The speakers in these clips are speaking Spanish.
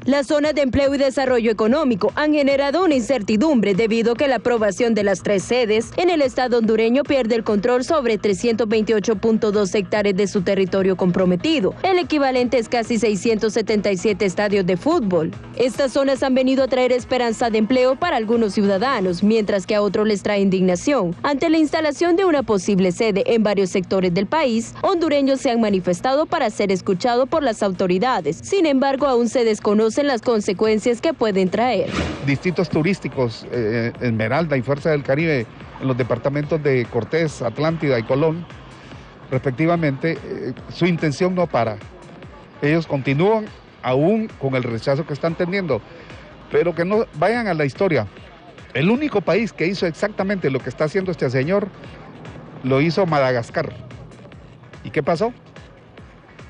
Las zonas de empleo y desarrollo económico han generado una incertidumbre debido a que la aprobación de las 3 sedes en el estado hondureño pierde el control sobre 328.2 hectáreas de su territorio comprometido. El equivalente es casi 677 estadios de fútbol. Estas zonas han venido a traer esperanza de empleo para algunos ciudadanos, mientras que a otros les trae indignación. Ante la instalación de una posible sede en varios sectores del país, hondureños se han manifestado para ser escuchados por las autoridades. Sin embargo, aún se desconocen las consecuencias que pueden traer. Distritos turísticos, Esmeralda y Fuerza del Caribe, en los departamentos de Cortés, Atlántida y Colón, respectivamente, su intención no para. Ellos continúan aún con el rechazo que están teniendo, pero que no vayan a la historia. El único país que hizo exactamente lo que está haciendo este señor, lo hizo Madagascar. ¿Y qué pasó?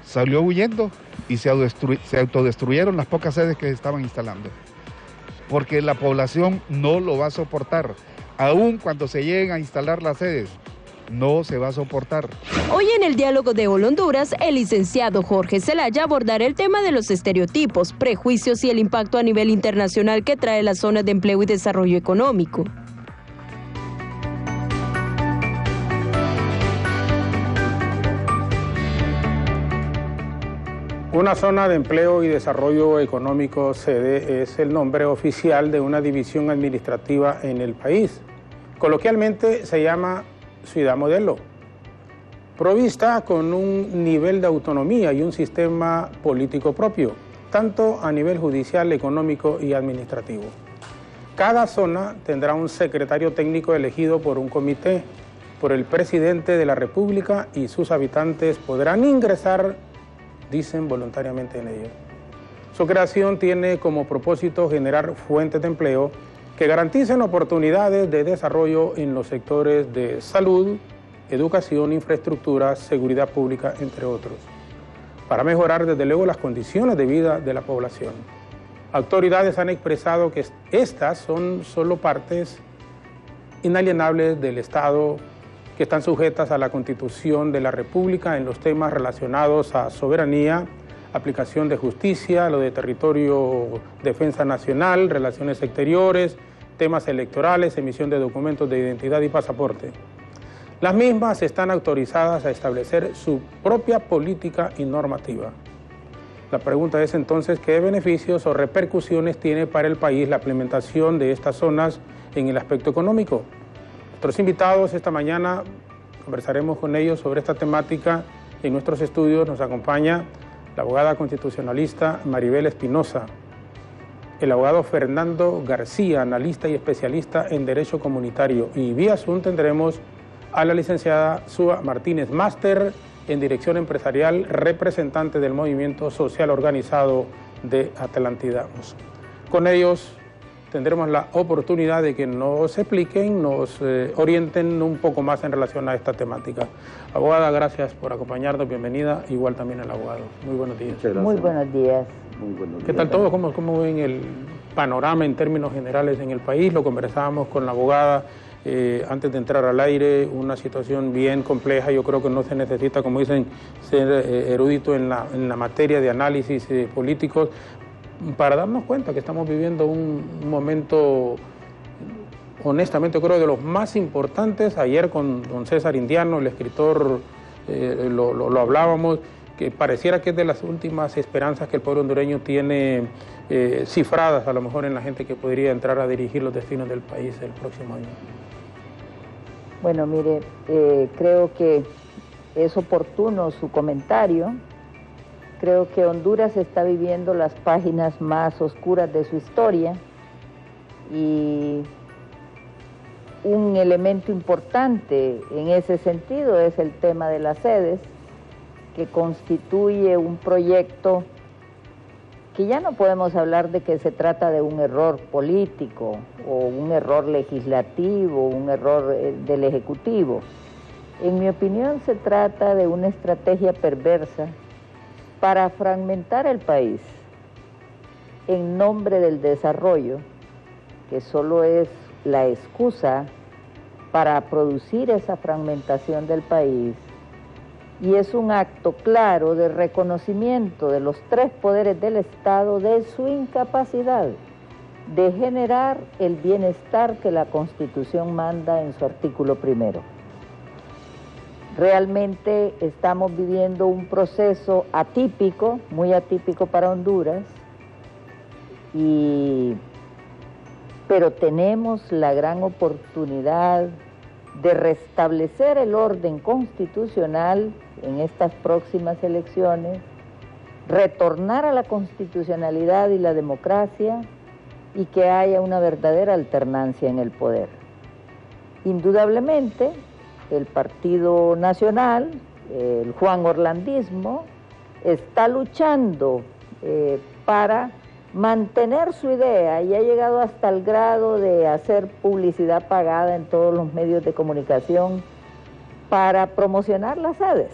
Salió huyendo y se autodestruyeron las pocas sedes que estaban instalando. Porque la población no lo va a soportar. Aún cuando se lleguen a instalar las sedes, no se va a soportar. Hoy en el diálogo de Hola Honduras, el licenciado Jorge Zelaya abordará el tema de los estereotipos, prejuicios y el impacto a nivel internacional que trae las zonas de empleo y desarrollo económico. Una zona de empleo y desarrollo económico sede es el nombre oficial de una división administrativa en el país. Coloquialmente se llama ciudad modelo, provista con un nivel de autonomía y un sistema político propio, tanto a nivel judicial, económico y administrativo. Cada zona tendrá un secretario técnico elegido por un comité, por el presidente de la República, y sus habitantes podrán ingresar, dicen, voluntariamente en ello. Su creación tiene como propósito generar fuentes de empleo que garanticen oportunidades de desarrollo en los sectores de salud, educación, infraestructura, seguridad pública, entre otros, para mejorar desde luego las condiciones de vida de la población. Autoridades han expresado que estas son solo partes inalienables del Estado que están sujetas a la Constitución de la República en los temas relacionados a soberanía, aplicación de justicia, lo de territorio, defensa nacional, relaciones exteriores, temas electorales, emisión de documentos de identidad y pasaporte. Las mismas están autorizadas a establecer su propia política y normativa. La pregunta es entonces, ¿qué beneficios o repercusiones tiene para el país la implementación de estas zonas en el aspecto económico? Nuestros invitados esta mañana, conversaremos con ellos sobre esta temática. En nuestros estudios nos acompaña la abogada constitucionalista Maribel Espinosa, el abogado Fernando García, analista y especialista en Derecho Comunitario, y vía Zoom tendremos a la licenciada Sua Martínez, máster en Dirección Empresarial, representante del Movimiento Social Organizado de Atlántida. Con ellos tendremos la oportunidad de que nos expliquen, nos orienten un poco más en relación a esta temática. Abogada, gracias por acompañarnos, bienvenida, igual también al abogado. Muy buenos días. Muy buenos días. Muy buenos días. ¿Qué tal todo? ¿Cómo ven el panorama en términos generales en el país? Lo conversábamos con la abogada antes de entrar al aire, una situación bien compleja. Yo creo que no se necesita, como dicen, ser erudito en la materia de análisis políticos, para darnos cuenta que estamos viviendo un momento, honestamente creo, de los más importantes. Ayer con don César Indiano, el escritor, lo hablábamos, que pareciera que es de las últimas esperanzas que el pueblo hondureño tiene cifradas, a lo mejor, en la gente que podría entrar a dirigir los destinos del país el próximo año. Bueno, mire, creo que es oportuno su comentario. Creo que Honduras está viviendo las páginas más oscuras de su historia y un elemento importante en ese sentido es el tema de las sedes, que constituye un proyecto que ya no podemos hablar de que se trata de un error político o un error legislativo, un error del Ejecutivo. En mi opinión, se trata de una estrategia perversa para fragmentar el país en nombre del desarrollo, que solo es la excusa para producir esa fragmentación del país y es un acto claro de reconocimiento de los tres poderes del Estado de su incapacidad de generar el bienestar que la Constitución manda en su artículo 1. Realmente estamos viviendo un proceso atípico, muy atípico para Honduras, pero tenemos la gran oportunidad de restablecer el orden constitucional en estas próximas elecciones, retornar a la constitucionalidad y la democracia y que haya una verdadera alternancia en el poder. Indudablemente, el Partido Nacional, el Juan Orlandismo, está luchando para mantener su idea y ha llegado hasta el grado de hacer publicidad pagada en todos los medios de comunicación para promocionar las sedes.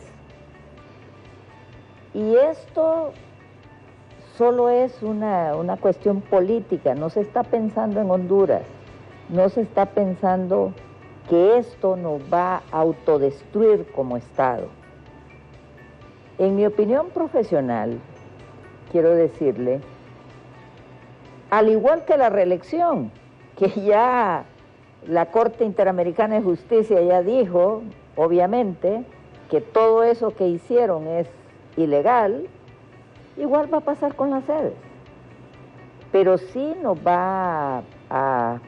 Y esto solo es una cuestión política, no se está pensando en Honduras, no se está pensando que esto nos va a autodestruir como Estado. En mi opinión profesional, quiero decirle, al igual que la reelección, que ya la Corte Interamericana de Justicia ya dijo, obviamente, que todo eso que hicieron es ilegal, igual va a pasar con las sedes. Pero sí nos va a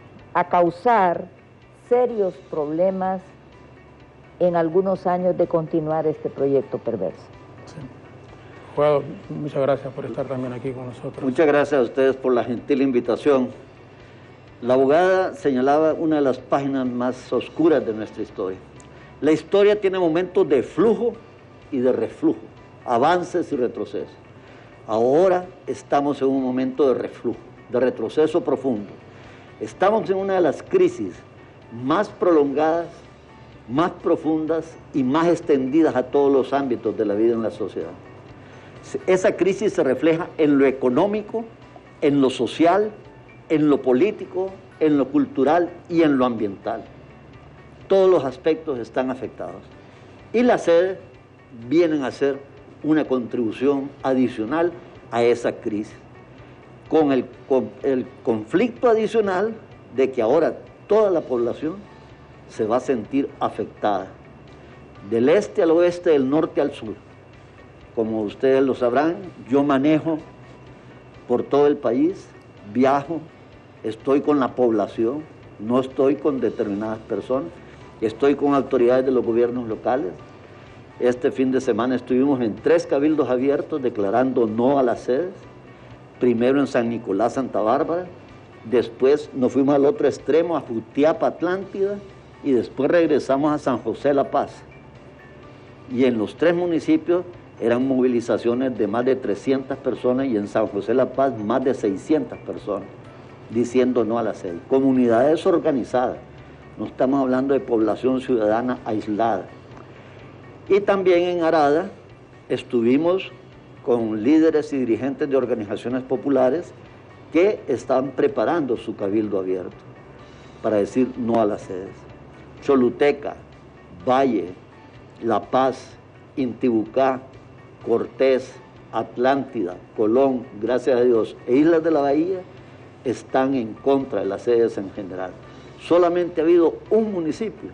causar serios problemas en algunos años de continuar este proyecto perverso. Sí. Jurado, muchas gracias por estar también aquí con nosotros. Muchas gracias a ustedes por la gentil invitación. La abogada señalaba una de las páginas más oscuras de nuestra historia. La historia tiene momentos de flujo y de reflujo, avances y retrocesos. Ahora estamos en un momento de reflujo, de retroceso profundo. Estamos en una de las crisis más prolongadas, más profundas y más extendidas a todos los ámbitos de la vida en la sociedad. Esa crisis se refleja en lo económico, en lo social, en lo político, en lo cultural y en lo ambiental. Todos los aspectos están afectados. Y las sedes vienen a ser una contribución adicional a esa crisis, con el conflicto adicional de que ahora toda la población se va a sentir afectada, del este al oeste, del norte al sur. Como ustedes lo sabrán, yo manejo por todo el país, viajo, estoy con la población, no estoy con determinadas personas, estoy con autoridades de los gobiernos locales. Este fin de semana estuvimos en 3 cabildos abiertos declarando no a las sedes, primero en San Nicolás, Santa Bárbara, después nos fuimos al otro extremo, a Jutiapa, Atlántida, y después regresamos a San José La Paz. Y en los 3 municipios eran movilizaciones de más de 300 personas y en San José La Paz más de 600 personas, diciendo no a la sede. Comunidades organizadas, no estamos hablando de población ciudadana aislada. Y también en Arada estuvimos con líderes y dirigentes de organizaciones populares que están preparando su cabildo abierto para decir no a las sedes. Choluteca, Valle, La Paz, Intibucá, Cortés, Atlántida, Colón, gracias a Dios, e Islas de la Bahía están en contra de las sedes en general. Solamente ha habido un municipio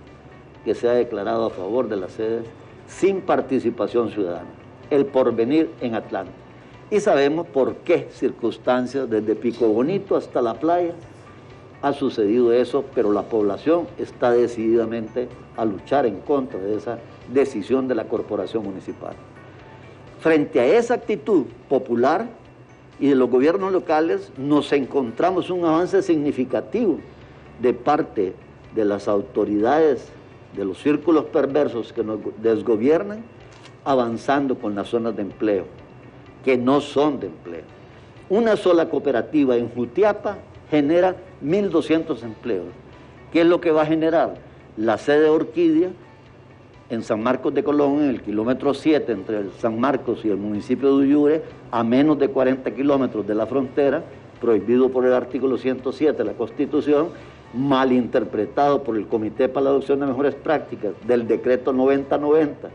que se ha declarado a favor de las sedes sin participación ciudadana, El Porvenir en Atlanta. Y sabemos por qué circunstancias, desde Pico Bonito hasta la playa, ha sucedido eso, pero la población está decididamente a luchar en contra de esa decisión de la corporación municipal. Frente a esa actitud popular y de los gobiernos locales, nos encontramos un avance significativo de parte de las autoridades, de los círculos perversos que nos desgobiernan, avanzando con las zonas de empleo, que no son de empleo. Una sola cooperativa en Jutiapa genera 1.200 empleos. ¿Qué es lo que va a generar? La sede Orquídea en San Marcos de Colón, en el kilómetro 7 entre el San Marcos y el municipio de Uyure, a menos de 40 kilómetros de la frontera, prohibido por el artículo 107 de la Constitución, malinterpretado por el Comité para la Adopción de Mejores Prácticas del decreto 9090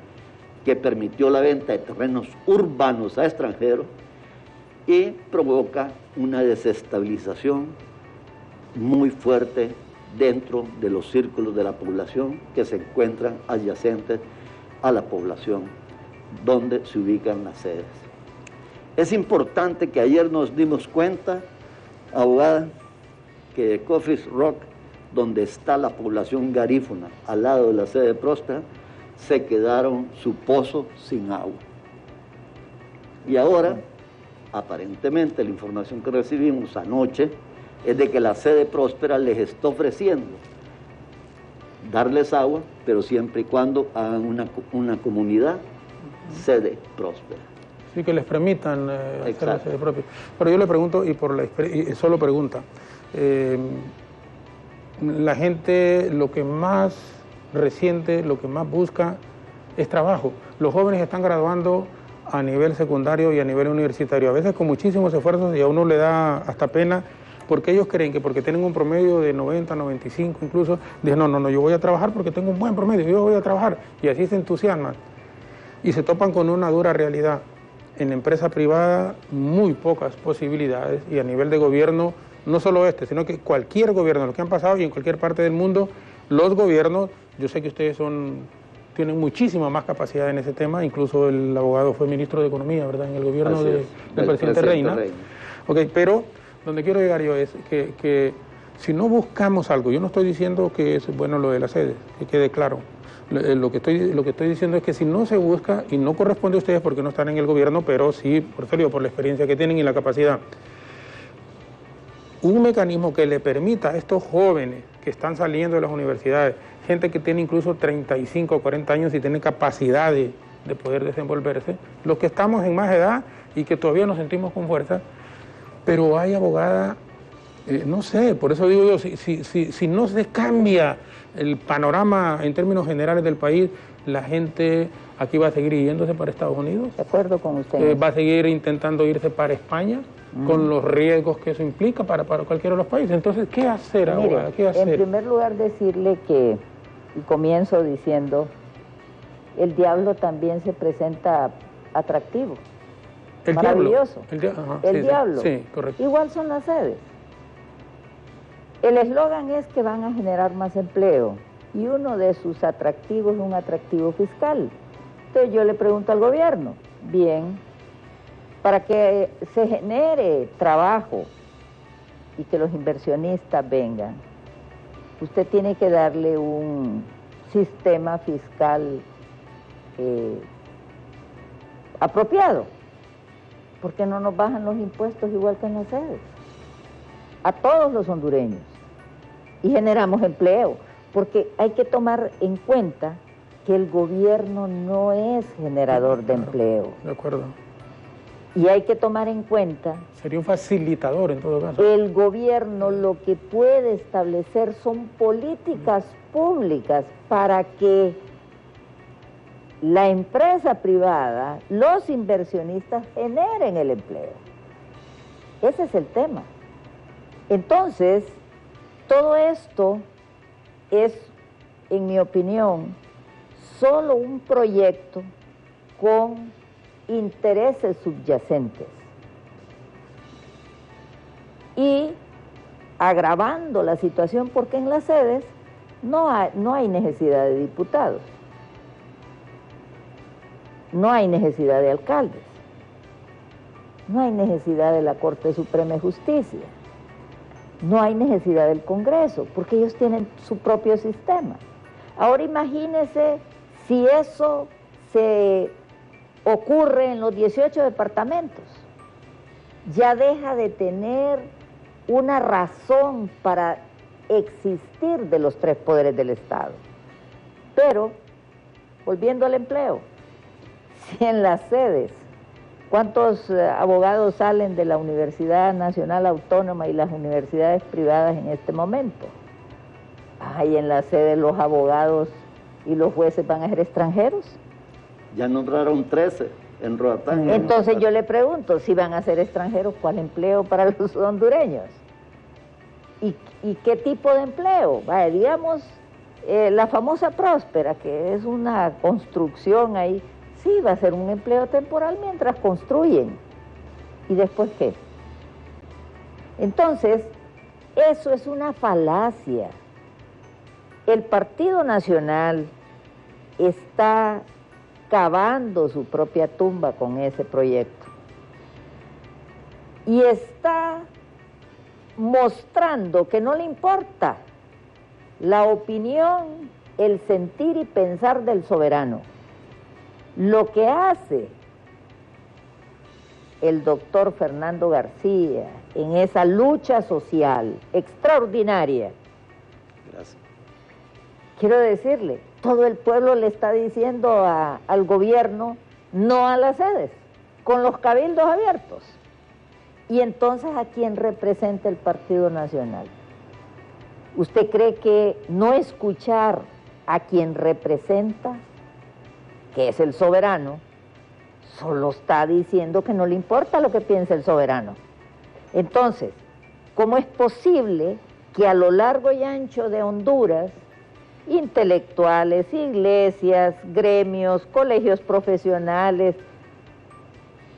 que permitió la venta de terrenos urbanos a extranjeros y provoca una desestabilización muy fuerte dentro de los círculos de la población que se encuentran adyacentes a la población donde se ubican las sedes. Es importante que ayer nos dimos cuenta, abogada, que de Coffee Rock, donde está la población garífuna, al lado de la sede de Próspera, se quedaron su pozo sin agua. Y ahora, aparentemente, la información que recibimos anoche es de que la sede Próspera les está ofreciendo darles agua, pero siempre y cuando hagan una comunidad sede Próspera. Sí, que les permitan hacer la sede propia. Pero yo le pregunto, y solo pregunta, la gente lo que más resiente, lo que más busca es trabajo. Los jóvenes están graduando a nivel secundario y a nivel universitario, a veces con muchísimos esfuerzos, y a uno le da hasta pena, porque ellos creen que porque tienen un promedio de 90, 95 incluso, dicen, no, yo voy a trabajar porque tengo un buen promedio, yo voy a trabajar, y así se entusiasman. Y se topan con una dura realidad. En la empresa privada, muy pocas posibilidades, y a nivel de gobierno, no solo sino que cualquier gobierno, lo que han pasado y en cualquier parte del mundo, los gobiernos, yo sé que ustedes tienen muchísima más capacidad en ese tema, incluso el abogado fue ministro de Economía, ¿verdad?, en el gobierno del presidente Reina. Ok, pero donde quiero llegar yo es que si no buscamos algo, yo no estoy diciendo que es bueno lo de la sede, que quede claro. Lo que estoy diciendo es que si no se busca, y no corresponde a ustedes porque no están en el gobierno, pero sí, por la experiencia que tienen y la capacidad, un mecanismo que le permita a estos jóvenes que están saliendo de las universidades, gente que tiene incluso 35 o 40 años y tiene capacidad de poder desenvolverse, los que estamos en más edad y que todavía nos sentimos con fuerza, pero hay abogada, no sé, por eso digo yo, si no se cambia el panorama en términos generales del país, la gente aquí va a seguir yéndose para Estados Unidos. De acuerdo con usted. Va a seguir intentando irse para España, con los riesgos que eso implica para cualquiera de los países. Entonces, ¿qué hacer ahora? ¿Qué hacer? En primer lugar, decirle que, y comienzo diciendo, el diablo también se presenta atractivo. El maravilloso. El diablo. Sí, correcto. Igual son las sedes. El eslogan es que van a generar más empleo y uno de sus atractivos es un atractivo fiscal. Entonces yo le pregunto al gobierno, bien, para que se genere trabajo y que los inversionistas vengan, usted tiene que darle un sistema fiscal apropiado. ¿Por qué no nos bajan los impuestos igual que en las sedes? A todos los hondureños, y generamos empleo, porque hay que tomar en cuenta que el gobierno no es generador de empleo. De acuerdo. Y hay que tomar en cuenta... Sería un facilitador en todo caso. El gobierno lo que puede establecer son políticas públicas para que la empresa privada, los inversionistas generen el empleo. Ese es el tema. Entonces, todo esto es, en mi opinión, solo un proyecto con intereses subyacentes y agravando la situación porque en las sedes no hay necesidad de diputados, no hay necesidad de alcaldes, no hay necesidad de la Corte Suprema de Justicia, no hay necesidad del Congreso, porque ellos tienen su propio sistema. Ahora imagínese si eso se ocurre en los 18 departamentos. Ya deja de tener una razón para existir de los tres poderes del Estado. Pero, volviendo al empleo, si en las sedes, ¿cuántos abogados salen de la Universidad Nacional Autónoma y las universidades privadas en este momento? Ay, en la sede los abogados y los jueces van a ser extranjeros. Ya nombraron 13 en Roatán. Entonces yo le pregunto, si van a ser extranjeros, ¿cuál empleo para los hondureños? ¿Y qué tipo de empleo? Vaya, digamos, la famosa Próspera, que es una construcción ahí, Sí, va a ser un empleo temporal mientras construyen. ¿Y después qué? Entonces, eso es una falacia. El Partido Nacional está cavando su propia tumba con ese proyecto. Y está mostrando que no le importa la opinión, el sentir y pensar del soberano. Lo que hace el doctor Fernando García en esa lucha social extraordinaria, Gracias. quiero decirle, todo el pueblo le está diciendo al gobierno no a las sedes, con los cabildos abiertos. Y entonces, ¿a quién representa el Partido Nacional? ¿Usted cree que no escuchar a quien representa, que es el soberano, solo está diciendo que no le importa lo que piense el soberano? Entonces, ¿cómo es posible que a lo largo y ancho de Honduras, intelectuales, iglesias, gremios, colegios profesionales,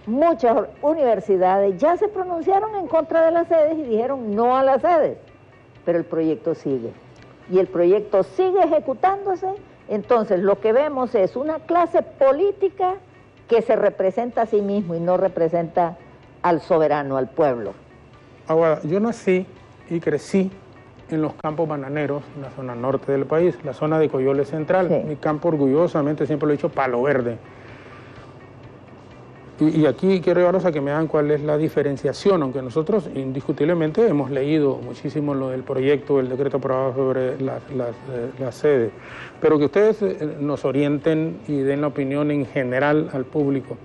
muchas universidades ya se pronunciaron en contra de las sedes y dijeron no a las sedes, pero el proyecto sigue? Y el proyecto sigue ejecutándose. Entonces lo que vemos es una clase política que se representa a sí mismo y no representa al soberano, al pueblo. Ahora, yo nací y crecí en los campos bananeros, en la zona norte del país, la zona de Coyoles Central. Sí. Mi campo, orgullosamente, siempre lo he dicho, palo verde. Y aquí quiero llevarlos a que me hagan cuál es la diferenciación, aunque nosotros indiscutiblemente hemos leído muchísimo lo del proyecto, el decreto aprobado sobre la sede, pero que ustedes nos orienten y den la opinión en general al público.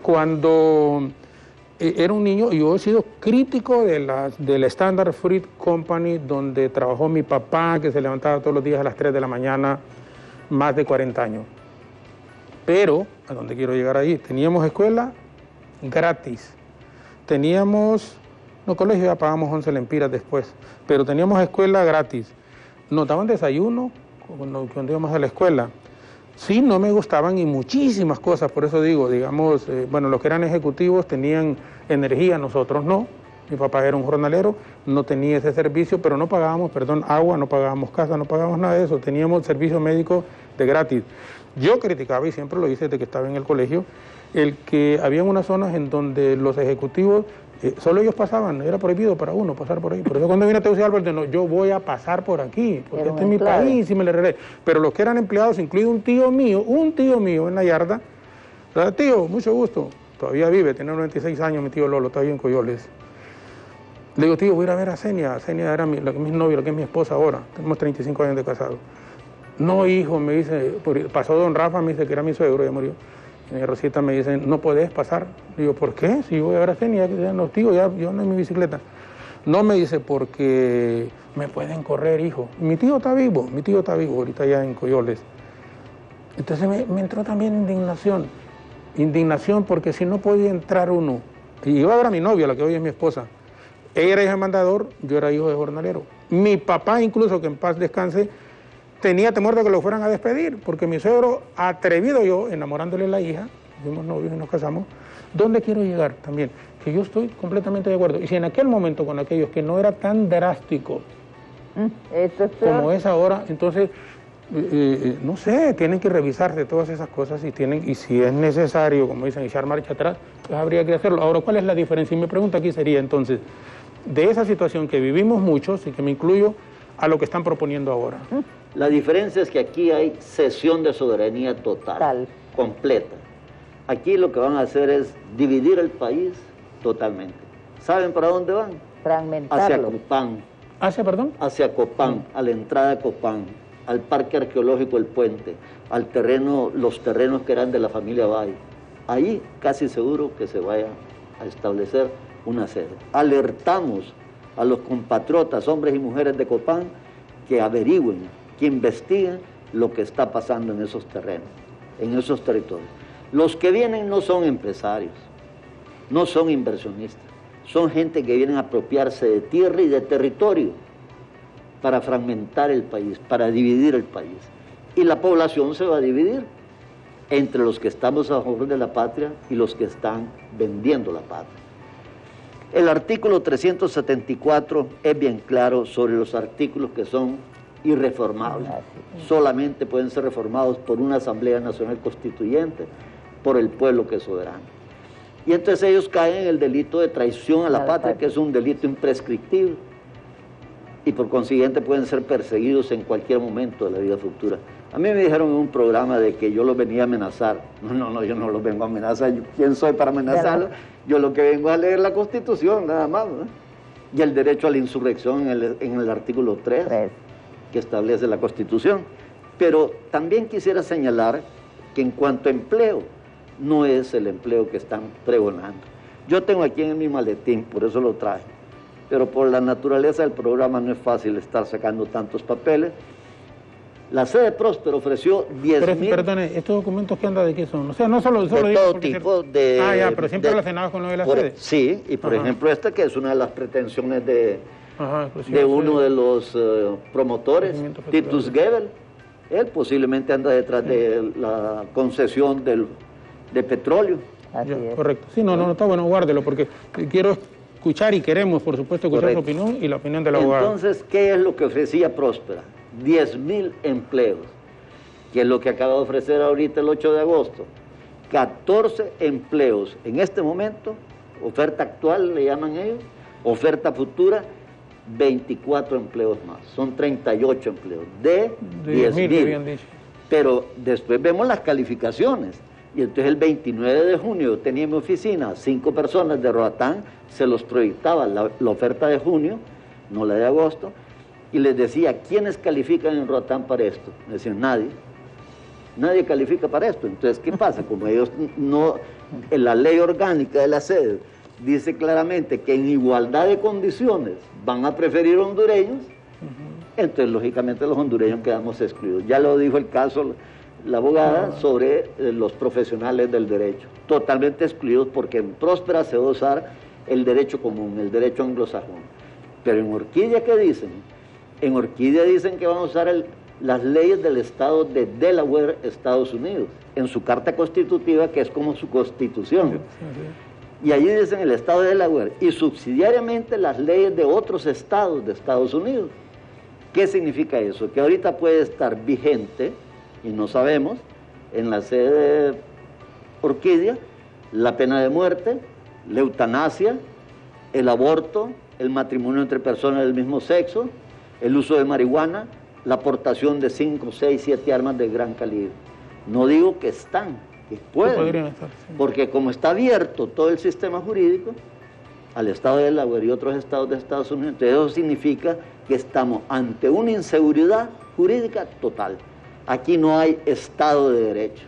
Cuando era un niño, yo he sido crítico del Standard Fruit Company, donde trabajó mi papá, que se levantaba todos los días a las 3 de la mañana, más de 40 años. Pero, ¿a dónde quiero llegar ahí? Teníamos escuela gratis. Teníamos, no, colegio ya pagamos 11 lempiras después, pero teníamos escuela gratis. Nos daban desayuno cuando íbamos a la escuela. Sí, no me gustaban y muchísimas cosas, por eso digo, digamos, bueno, los que eran ejecutivos tenían energía, nosotros no. Mi papá era un jornalero, no tenía ese servicio, pero no pagábamos, agua, no pagábamos casa, no pagábamos nada de eso. Teníamos servicio médico de gratis. Yo criticaba, y siempre lo hice desde que estaba en el colegio, el que había unas zonas en donde los ejecutivos, solo ellos pasaban, era prohibido para uno pasar por ahí. Por eso cuando vine a Tegucigalpa, no, yo voy a pasar por aquí, porque este es mi país y me le regresé. Pero los que eran empleados, incluido un tío mío en la yarda, tío, mucho gusto, todavía vive, tiene 96 años mi tío Lolo, está ahí en Coyoles. Le digo, tío, voy a ir a ver a Senia. Senia era mi novia, la que es mi esposa ahora, tenemos 35 años de casado. No, hijo, me dice, pasó don Rafa, me dice que era mi suegro, ya murió. Y mi Rosita me dice, no puedes pasar. Digo, ¿por qué? Si yo voy a ver a Senia, no, tío, ya yo ando en mi bicicleta. No, me dice, porque me pueden correr, hijo. Mi tío está vivo ahorita ya en Coyoles. Entonces me entró también indignación porque si no podía entrar uno. Y iba a ver a mi novia, la que hoy es mi esposa. Ella era hija de mandador, yo era hijo de jornalero. Mi papá, incluso, que en paz descanse, tenía temor de que lo fueran a despedir, porque mi suegro, atrevido yo, enamorándole a la hija, fuimos novios y nos casamos. ¿Dónde quiero llegar también? Que yo estoy completamente de acuerdo. Y si en aquel momento con aquellos que no era tan drástico como es ahora, entonces, no sé, tienen que revisarse todas esas cosas y si es necesario, como dicen, echar marcha atrás, pues habría que hacerlo. Ahora, ¿cuál es la diferencia? Y mi pregunta aquí sería entonces, de esa situación que vivimos muchos y que me incluyo a lo que están proponiendo ahora. La diferencia es que aquí hay cesión de soberanía total, completa. Aquí lo que van a hacer es dividir el país totalmente. ¿Saben para dónde van? Fragmentarlo. Hacia Copán. ¿Hacia, perdón? Hacia Copán, a la entrada de Copán, al Parque Arqueológico El Puente, al terreno, los terrenos que eran de la familia Bay. Ahí casi seguro que se vaya a establecer una sede. Alertamos a los compatriotas, hombres y mujeres de Copán, que averigüen, que investiguen lo que está pasando en esos terrenos, en esos territorios. Los que vienen no son empresarios, no son inversionistas, son gente que vienen a apropiarse de tierra y de territorio para fragmentar el país, para dividir el país. Y la población se va a dividir. entre los que estamos a favor de la patria y los que están vendiendo la patria. El artículo 374 es bien claro sobre los artículos que son irreformables. Solamente pueden ser reformados por una Asamblea Nacional Constituyente, por el pueblo que es soberano. Y entonces ellos caen en el delito de traición a la patria, que es un delito imprescriptible, y por consiguiente pueden ser perseguidos en cualquier momento de la vida futura. A mí me dijeron en un programa de que yo los venía a amenazar. No, yo no los vengo a amenazar. ¿Quién soy para amenazarlos? Yo lo que vengo a leer la Constitución, nada más, ¿no? Y el derecho a la insurrección en el artículo 3, que establece la Constitución. Pero también quisiera señalar que en cuanto a empleo, no es el empleo que están pregonando. Yo tengo aquí en mi maletín, por eso lo traje, pero por la naturaleza del programa no es fácil estar sacando tantos papeles. La sede Próspero ofreció 10.000... Perdone, ¿estos documentos qué anda de qué son? O sea, no solo de todo tipo de... Ah, ya, pero siempre relacionados con lo de la sede. Sí, y por ejemplo esta que es una de las pretensiones de uno de los promotores, Titus Gebel. Él posiblemente anda detrás de la concesión de petróleo. Ya, correcto. Sí, no, está bueno, guárdelo, porque quiero escuchar y queremos, por supuesto, escuchar su opinión y la opinión del abogado. Entonces, ¿qué es lo que ofrecía Próspera? 10.000 empleos, que es lo que acaba de ofrecer ahorita el 8 de agosto. 14 empleos en este momento, oferta actual le llaman ellos, oferta futura, 24 empleos más, son 38 empleos de 10.000. Pero después vemos las calificaciones, y entonces el 29 de junio tenía en mi oficina 5 personas de Roatán, se los proyectaba la oferta de junio, no la de agosto, y les decía, ¿quiénes califican en Roatán para esto? Me decían, nadie califica para esto. Entonces, ¿qué pasa? Como ellos no, en la ley orgánica de la sede dice claramente que en igualdad de condiciones van a preferir hondureños, entonces lógicamente los hondureños quedamos excluidos. Ya lo dijo el caso la abogada sobre los profesionales del derecho, totalmente excluidos porque en Próspera se va a usar el derecho común, el derecho anglosajón. Pero en Orquídea, ¿qué dicen? En Orquídea dicen que van a usar las leyes del estado de Delaware, Estados Unidos, en su carta constitutiva, que es como su constitución. Y allí dicen el estado de Delaware, y subsidiariamente las leyes de otros estados de Estados Unidos. ¿Qué significa eso? Que ahorita puede estar vigente, y no sabemos, en la sede de Orquídea, la pena de muerte, la eutanasia, el aborto, el matrimonio entre personas del mismo sexo, el uso de marihuana, la aportación de 5, 6, 7 armas de gran calibre. No digo que están, que pueden, estar, sí. Porque como está abierto todo el sistema jurídico al estado de Delaware y otros estados de Estados Unidos, entonces eso significa que estamos ante una inseguridad jurídica total. Aquí no hay Estado de Derecho,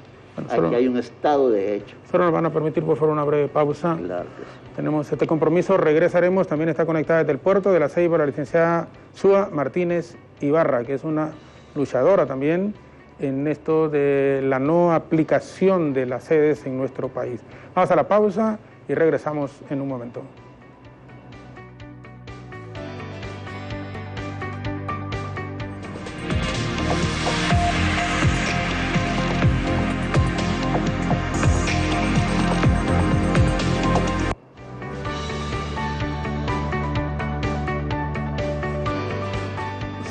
aquí hay un Estado de Hecho. Solo nos van a permitir, por favor, una breve pausa. Claro que sí. Tenemos este compromiso, regresaremos. También está conectada desde el puerto de La Ceiba la licenciada Súa Martínez Ibarra, que es una luchadora también en esto de la no aplicación de las sedes en nuestro país. Vamos a la pausa y regresamos en un momento.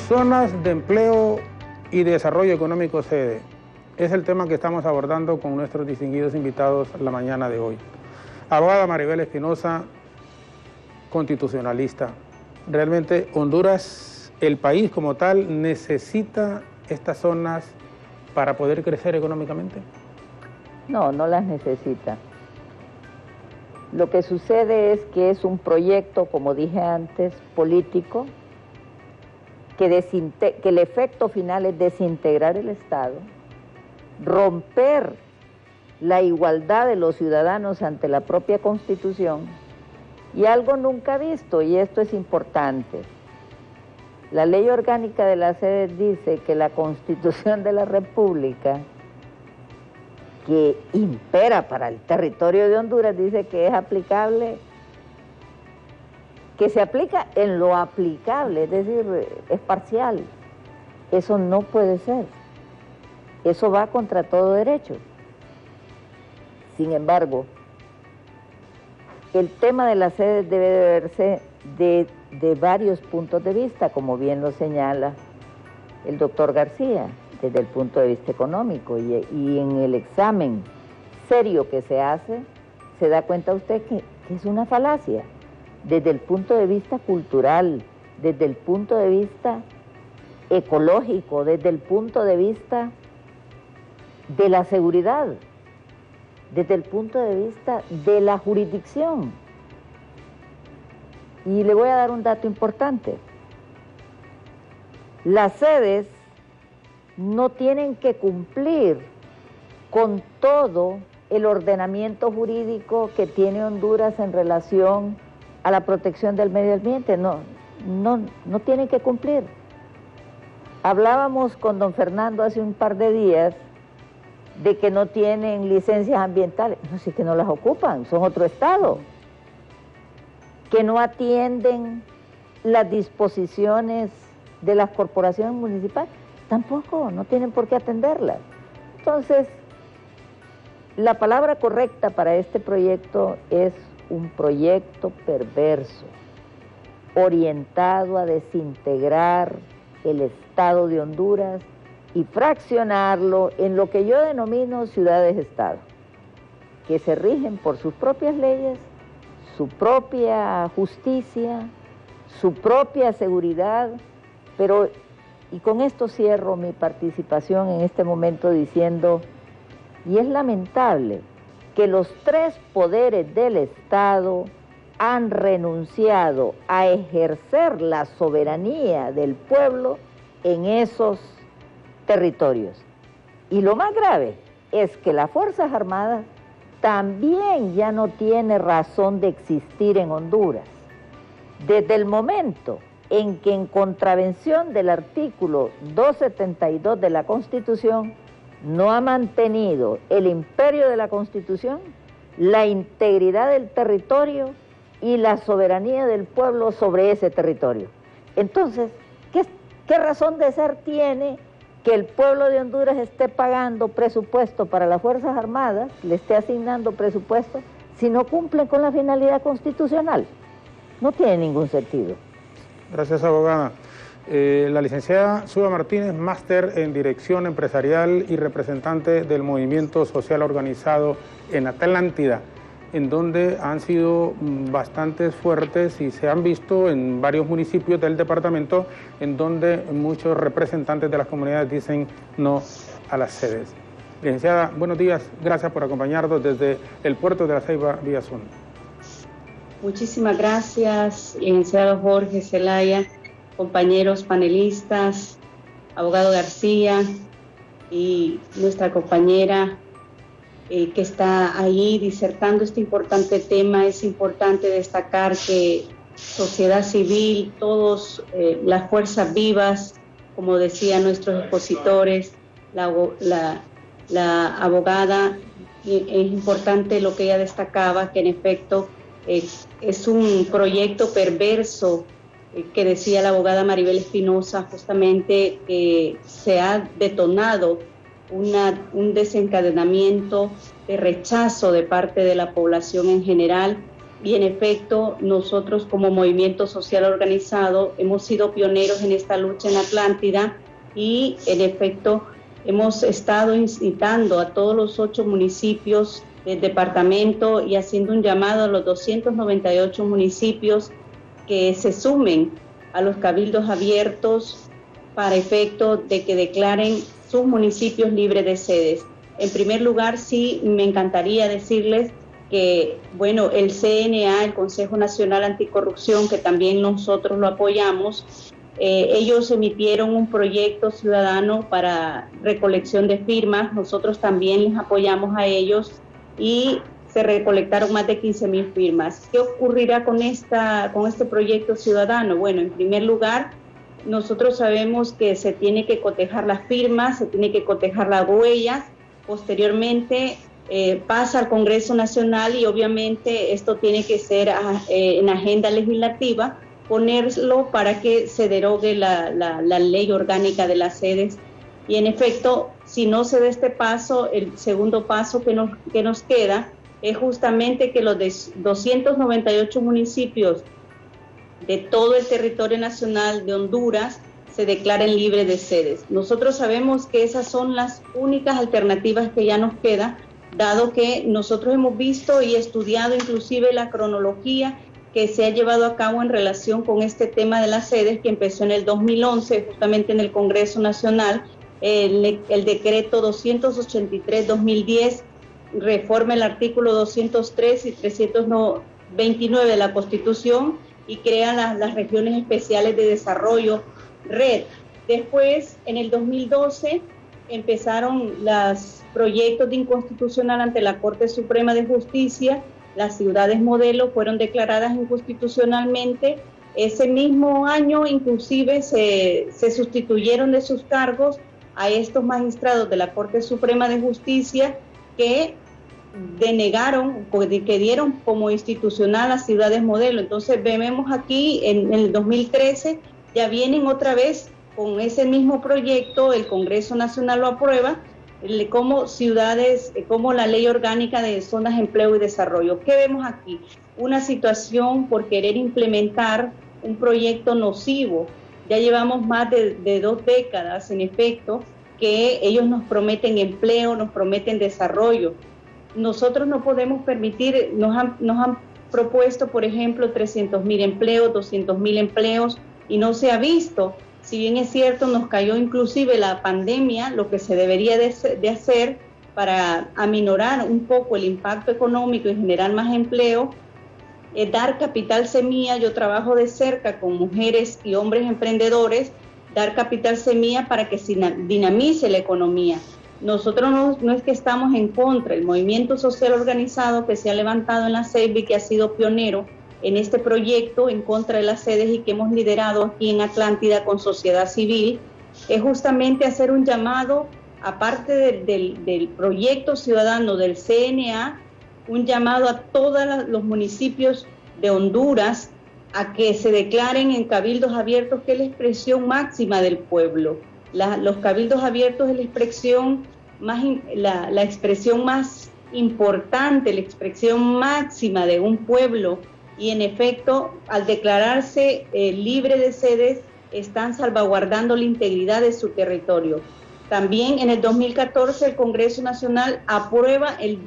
Zonas de empleo y desarrollo económico sede. Es el tema que estamos abordando con nuestros distinguidos invitados la mañana de hoy. Abogada Maribel Espinosa, constitucionalista. ¿Realmente Honduras, el país como tal, necesita estas zonas para poder crecer económicamente? No, no las necesita. Lo que sucede es que es un proyecto, como dije antes, político, que el efecto final es desintegrar el Estado, romper la igualdad de los ciudadanos ante la propia Constitución, y algo nunca visto, y esto es importante. La ley orgánica de la sede dice que la Constitución de la República, que impera para el territorio de Honduras, dice que es aplicable, que se aplica en lo aplicable, es decir, es parcial. Eso no puede ser. Eso va contra todo derecho. Sin embargo, el tema de las sedes debe de verse de varios puntos de vista, como bien lo señala el doctor García, desde el punto de vista económico. Y en el examen serio que se hace, se da cuenta usted que es una falacia, desde el punto de vista cultural, desde el punto de vista ecológico, desde el punto de vista de la seguridad, desde el punto de vista de la jurisdicción. Y le voy a dar un dato importante. Las sedes no tienen que cumplir con todo el ordenamiento jurídico que tiene Honduras en relación a la protección del medio ambiente. No tienen que cumplir. Hablábamos con don Fernando hace un par de días de que no tienen licencias ambientales. No, sí que no las ocupan, son otro estado. Que no atienden las disposiciones de las corporaciones municipales. Tampoco, no tienen por qué atenderlas. Entonces, la palabra correcta para este proyecto es un proyecto perverso, orientado a desintegrar el Estado de Honduras y fraccionarlo en lo que yo denomino ciudades-estado, que se rigen por sus propias leyes, su propia justicia, su propia seguridad, pero, y con esto cierro mi participación en este momento diciendo, y es lamentable que los tres poderes del Estado han renunciado a ejercer la soberanía del pueblo en esos territorios. Y lo más grave es que las Fuerzas Armadas también ya no tiene razón de existir en Honduras. Desde el momento en que, en contravención del artículo 272 de la Constitución, no ha mantenido el imperio de la Constitución, la integridad del territorio y la soberanía del pueblo sobre ese territorio. Entonces, ¿qué razón de ser tiene que el pueblo de Honduras esté pagando presupuesto para las Fuerzas Armadas, le esté asignando presupuesto, si no cumplen con la finalidad constitucional? No tiene ningún sentido. Gracias, abogada. La licenciada Suba Martínez, máster en Dirección Empresarial y representante del Movimiento Social Organizado en Atlántida, en donde han sido bastante fuertes y se han visto en varios municipios del departamento en donde muchos representantes de las comunidades dicen no a las sedes. Licenciada, buenos días, gracias por acompañarnos desde el puerto de La Ceiba, vía Zoom. Muchísimas gracias, licenciado Jorge Zelaya, compañeros panelistas, abogado García y nuestra compañera que está ahí disertando este importante tema. Es importante destacar que sociedad civil, todas las fuerzas vivas, como decían nuestros expositores, la abogada, es importante lo que ella destacaba, que en efecto es un proyecto perverso que decía la abogada Maribel Espinosa, justamente que se ha detonado un desencadenamiento de rechazo de parte de la población en general, y en efecto nosotros como movimiento social organizado hemos sido pioneros en esta lucha en Atlántida, y en efecto hemos estado incitando a todos los 8 municipios del departamento y haciendo un llamado a los 298 municipios que se sumen a los cabildos abiertos para efecto de que declaren sus municipios libres de sedes. En primer lugar, sí me encantaría decirles que, bueno, el CNA, el Consejo Nacional Anticorrupción, que también nosotros lo apoyamos, ellos emitieron un proyecto ciudadano para recolección de firmas. Nosotros también les apoyamos a ellos y se recolectaron más de 15,000 firmas. ¿Qué ocurrirá con este proyecto ciudadano? Bueno, en primer lugar, nosotros sabemos que se tiene que cotejar las firmas, se tiene que cotejar las huellas. Posteriormente pasa al Congreso Nacional y obviamente esto tiene que ser en agenda legislativa, ponerlo para que se derogue la ley orgánica de las sedes Y en efecto, si no se da este paso, el segundo paso que nos queda es justamente que los 298 municipios de todo el territorio nacional de Honduras se declaren libres de sedes. Nosotros sabemos que esas son las únicas alternativas que ya nos quedan, dado que nosotros hemos visto y estudiado inclusive la cronología que se ha llevado a cabo en relación con este tema de las sedes, que empezó en el 2011, justamente en el Congreso Nacional, el decreto 283-2010 reforma el artículo 203 y 329 de la Constitución y crea las regiones especiales de desarrollo, RED. Después, en el 2012, empezaron los proyectos de inconstitucional ante la Corte Suprema de Justicia. Las ciudades modelo fueron declaradas inconstitucionalmente. Ese mismo año, inclusive, se sustituyeron de sus cargos a estos magistrados de la Corte Suprema de Justicia que denegaron, que dieron como institucional a ciudades modelo. Entonces vemos aquí en el 2013 ya vienen otra vez con ese mismo proyecto, el Congreso Nacional lo aprueba como ciudades, como la Ley Orgánica de Zonas de Empleo y Desarrollo. ¿Qué vemos aquí? Una situación por querer implementar un proyecto nocivo. Ya llevamos más de 2 décadas, en efecto, que ellos nos prometen empleo, nos prometen desarrollo. Nosotros no podemos permitir, nos han propuesto, por ejemplo, 300.000 empleos, 200.000 empleos, y no se ha visto. Si bien es cierto, nos cayó inclusive la pandemia, lo que se debería de hacer para aminorar un poco el impacto económico y generar más empleo, es dar capital semilla. Yo trabajo de cerca con mujeres y hombres emprendedores, dar capital semilla para que se dinamice la economía. Nosotros no es que estamos en contra, el movimiento social organizado que se ha levantado en la CEIB, que ha sido pionero en este proyecto en contra de las sedes y que hemos liderado aquí en Atlántida con sociedad civil, es justamente hacer un llamado, aparte del proyecto ciudadano del CNA, un llamado a todos los municipios de Honduras a que se declaren en cabildos abiertos, que es la expresión máxima del pueblo. Los cabildos abiertos es la expresión más importante, la expresión máxima de un pueblo, y en efecto, al declararse libre de sedes, están salvaguardando la integridad de su territorio. También en el 2014 el Congreso Nacional aprueba el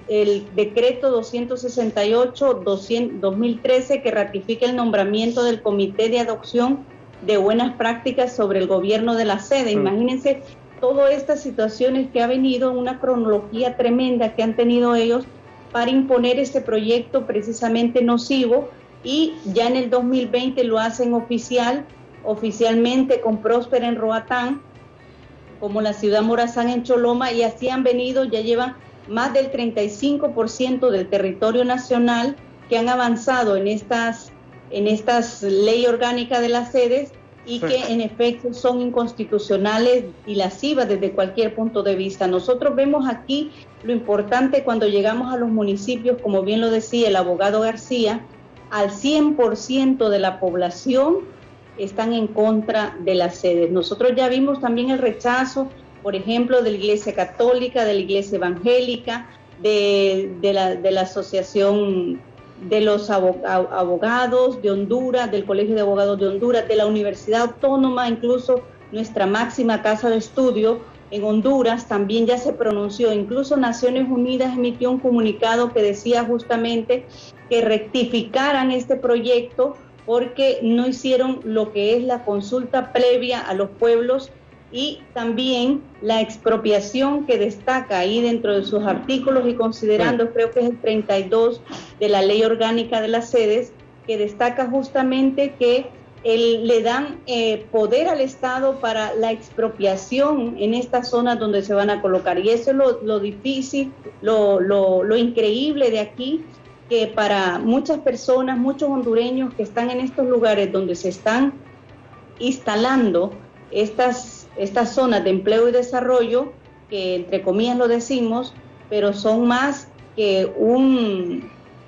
decreto 268-2013 que ratifica el nombramiento del Comité de Adopción de Buenas Prácticas sobre el gobierno de la sede. Imagínense todas estas situaciones que ha venido, una cronología tremenda que han tenido ellos para imponer este proyecto precisamente nocivo, y ya en el 2020 lo hacen oficialmente con Próspera en Roatán, como la ciudad Morazán en Choloma, y así han venido, ya llevan más del 35% del territorio nacional que han avanzado en estas ley orgánica de las sedes y que en efecto son inconstitucionales y lascivas desde cualquier punto de vista. Nosotros vemos aquí lo importante cuando llegamos a los municipios, como bien lo decía el abogado García, al 100% de la población están en contra de las sedes. Nosotros ya vimos también el rechazo, por ejemplo, de la Iglesia Católica, de la Iglesia Evangélica, de la Asociación de los Abogados de Honduras, del Colegio de Abogados de Honduras, de la Universidad Autónoma, incluso nuestra máxima casa de estudio en Honduras también ya se pronunció. Incluso Naciones Unidas emitió un comunicado que decía justamente que rectificaran este proyecto porque no hicieron lo que es la consulta previa a los pueblos, y también la expropiación que destaca ahí dentro de sus artículos, y considerando, creo que es el 32 de la Ley Orgánica de las Sedes, que destaca justamente que le dan poder al Estado para la expropiación en estas zonas donde se van a colocar. Y eso es lo difícil, lo increíble de aquí, que para muchas personas, muchos hondureños que están en estos lugares donde se están instalando estas zonas de empleo y desarrollo, que entre comillas lo decimos, pero son más que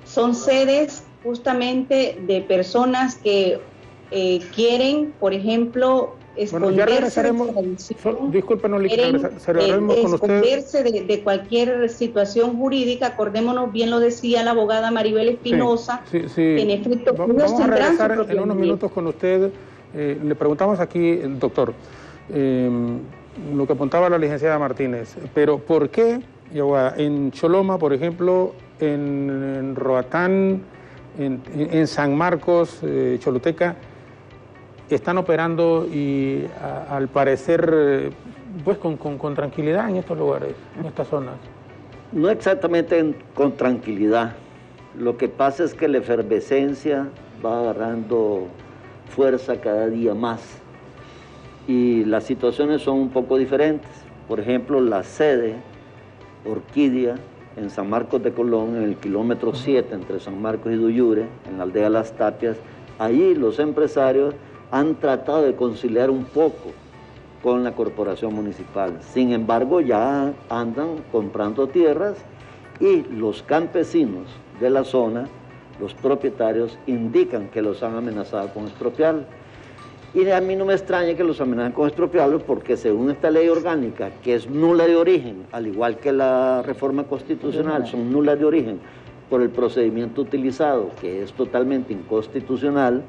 son sedes justamente de personas que quieren, por ejemplo, Bueno, ya regresaremos, discúlpenos, cerraremos con usted. Esconderse de cualquier situación jurídica. Acordémonos, bien lo decía la abogada Maribel Espinosa, sí. que en efecto vamos a regresar en unos minutos con usted. Le preguntamos aquí, doctor, lo que apuntaba la licenciada Martínez, pero ¿por qué en Choloma, por ejemplo, en Roatán, en San Marcos, Choluteca, están operando y al parecer pues con tranquilidad en estos lugares, en estas zonas? No exactamente con tranquilidad. Lo que pasa es que la efervescencia va agarrando fuerza cada día más y las situaciones son un poco diferentes. Por ejemplo, la sede Orquídea en San Marcos de Colón, en el kilómetro 7 entre San Marcos y Duyure, en la aldea Las Tapias, allí los empresarios han tratado de conciliar un poco con la corporación municipal. Sin embargo, ya andan comprando tierras y los campesinos de la zona, los propietarios, indican que los han amenazado con expropiarlos. Y a mí no me extraña que los amenacen con expropiarlos porque según esta ley orgánica, que es nula de origen, al igual que la reforma constitucional, son nulas de origen por el procedimiento utilizado, que es totalmente inconstitucional,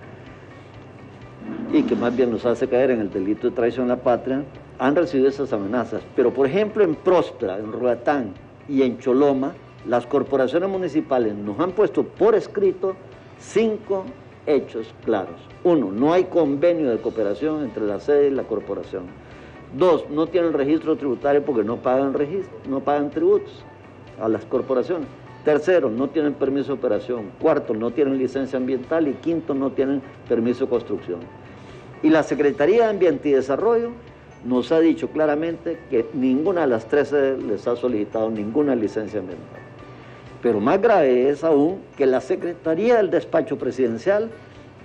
y que más bien nos hace caer en el delito de traición a la patria, han recibido esas amenazas. Pero por ejemplo en Próspera, en Roatán y en Choloma, las corporaciones municipales nos han puesto por escrito 5 hechos claros. 1, no hay convenio de cooperación entre la sede y la corporación. 2, no tienen registro tributario porque no pagan tributos a las corporaciones. 3, no tienen permiso de operación. 4, no tienen licencia ambiental. Y 5, no tienen permiso de construcción. Y la Secretaría de Ambiente y Desarrollo nos ha dicho claramente que ninguna de las 13 les ha solicitado ninguna licencia ambiental. Pero más grave es aún que la Secretaría del Despacho Presidencial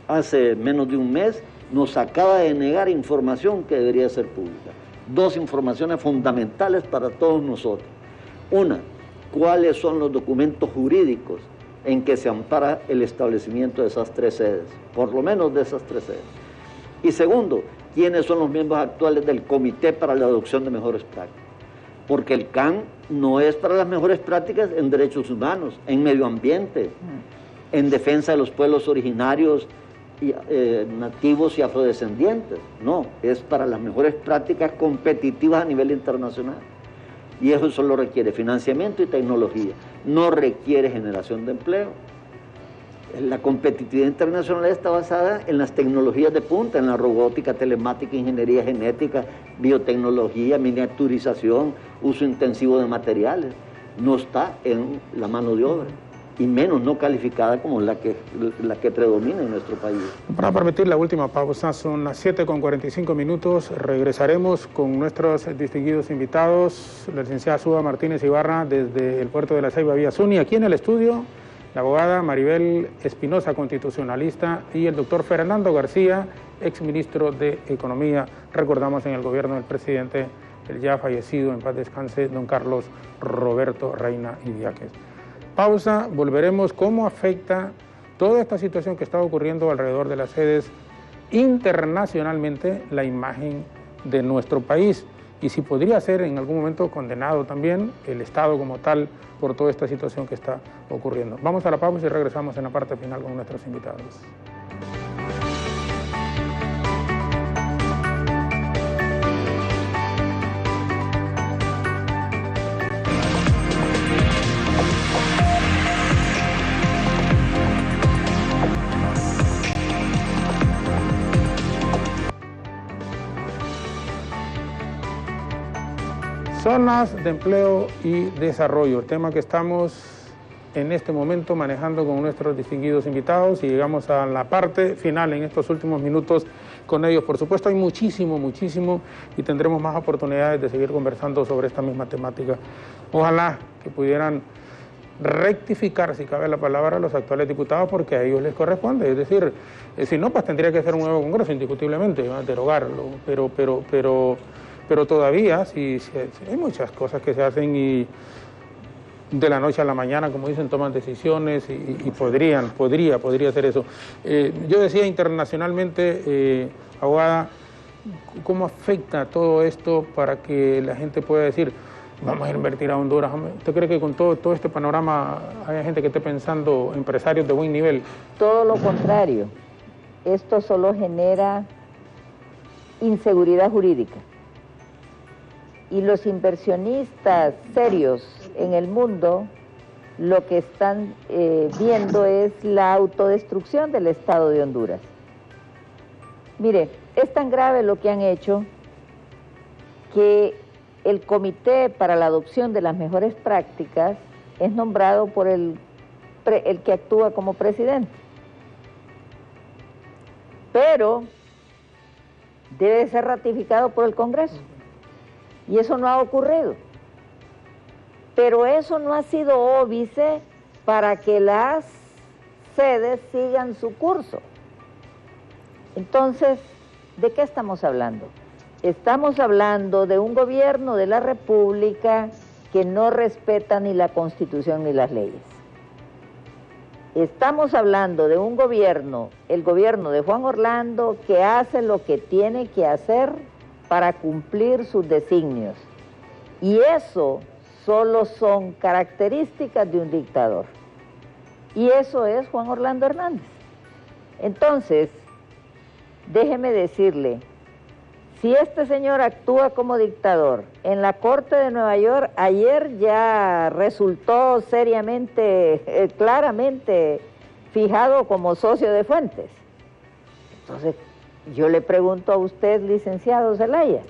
hace menos de un mes nos acaba de negar información que debería ser pública. 2 informaciones fundamentales para todos nosotros. Una, cuáles son los documentos jurídicos en que se ampara el establecimiento de esas 3 sedes, por lo menos de esas 3 sedes. Y segundo, quiénes son los miembros actuales del Comité para la Adopción de Mejores Prácticas. Porque el CAN no es para las mejores prácticas en derechos humanos, en medio ambiente, en defensa de los pueblos originarios, nativos y afrodescendientes. No, es para las mejores prácticas competitivas a nivel internacional. Y eso solo requiere financiamiento y tecnología, no requiere generación de empleo. La competitividad internacional está basada en las tecnologías de punta, en la robótica, telemática, ingeniería genética, biotecnología, miniaturización, uso intensivo de materiales. No está en la mano de obra, y menos no calificada como la que predomina en nuestro país. Para permitir la última pausa, son las 7:45. Regresaremos con nuestros distinguidos invitados, la licenciada Suba Martínez Ibarra desde el puerto de La Ceiba, vía Zuni, aquí en el estudio, la abogada Maribel Espinosa, constitucionalista, y el doctor Fernando García, exministro de Economía, recordamos en el gobierno del presidente, el ya fallecido, en paz descanse, don Carlos Roberto Reina Idiáquez. Pausa, volveremos cómo afecta toda esta situación que está ocurriendo alrededor de las sedes internacionalmente la imagen de nuestro país y si podría ser en algún momento condenado también el Estado como tal por toda esta situación que está ocurriendo. Vamos a la pausa y regresamos en la parte final con nuestros invitados. Zonas de empleo y desarrollo, el tema que estamos en este momento manejando con nuestros distinguidos invitados y llegamos a la parte final en estos últimos minutos con ellos. Por supuesto hay muchísimo y tendremos más oportunidades de seguir conversando sobre esta misma temática. Ojalá que pudieran rectificar, si cabe la palabra, a los actuales diputados porque a ellos les corresponde. Es decir, si no, pues tendría que ser un nuevo Congreso indiscutiblemente, derogarlo, pero todavía sí, hay muchas cosas que se hacen y de la noche a la mañana, como dicen, toman decisiones y podría ser eso. Yo decía internacionalmente, abogada, ¿Cómo afecta todo esto para que la gente pueda decir, vamos a invertir a Honduras? ¿Usted cree que con todo este panorama hay gente que esté pensando, empresarios de buen nivel? Todo lo contrario. Esto solo genera inseguridad jurídica. Y los inversionistas serios en el mundo lo que están viendo es la autodestrucción del Estado de Honduras. Mire, es tan grave lo que han hecho que el Comité para la Adopción de las Mejores Prácticas es nombrado por el que actúa como presidente. Pero debe ser ratificado por el Congreso. Y eso no ha ocurrido. Pero eso no ha sido óbice para que las sedes sigan su curso. Entonces, ¿de qué estamos hablando? Estamos hablando de un gobierno de la República que no respeta ni la Constitución ni las leyes. Estamos hablando de un gobierno, el gobierno de Juan Orlando, que hace lo que tiene que hacer para cumplir sus designios. Y eso solo son características de un dictador. Y eso es Juan Orlando Hernández. Entonces, déjeme decirle, si este señor actúa como dictador, en la Corte de Nueva York ayer ya resultó seriamente, claramente fijado como socio de Fuentes. Entonces, yo le pregunto a usted, licenciado Zelaya,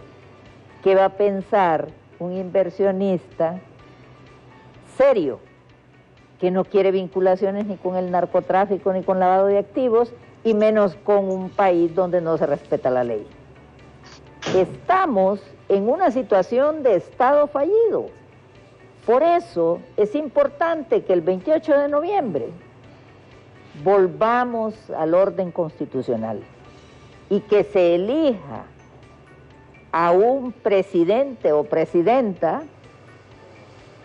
¿qué va a pensar un inversionista serio que no quiere vinculaciones ni con el narcotráfico ni con lavado de activos y menos con un país donde no se respeta la ley? Estamos en una situación de Estado fallido. Por eso es importante que el 28 de noviembre volvamos al orden constitucional y que se elija a un presidente o presidenta.